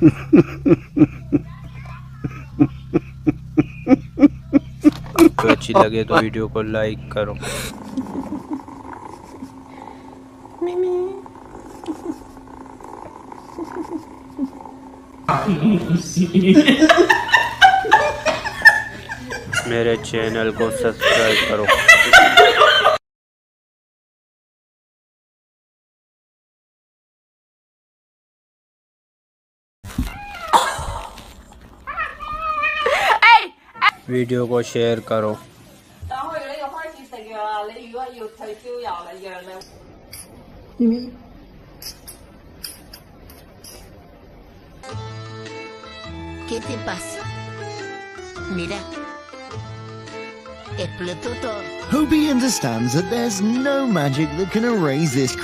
तो अच्छी लगे तो वीडियो को लाइक करो। मेरे चैनल को सब्सक्राइब करो। वीडियो को शेयर करो। ¿Qué te pasa? Mira, explotó todo. Hobie understands that there's no magic that can erase this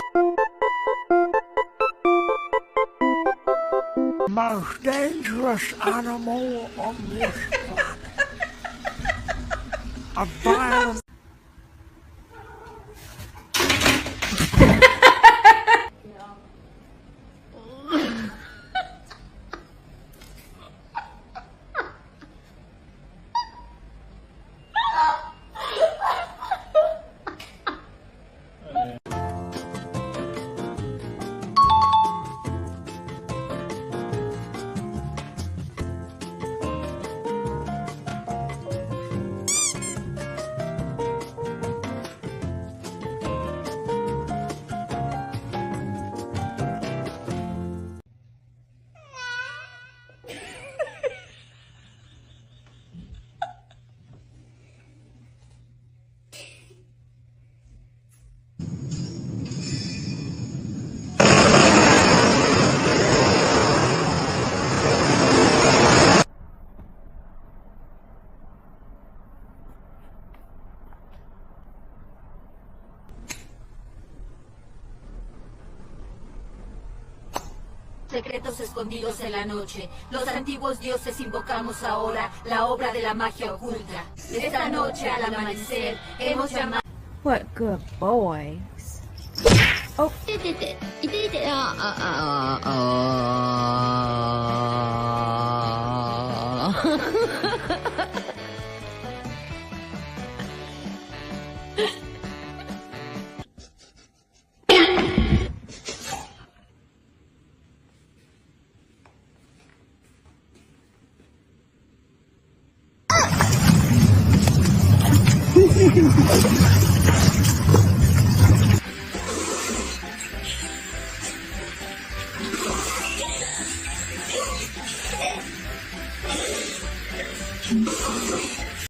most dangerous animal on this planet. A violent Secretos escondidos en la noche. Los antiguos dioses invocamos ahora la obra de la magia oculta. Esta noche al amanecer hemos llamado... What good boys. Oh.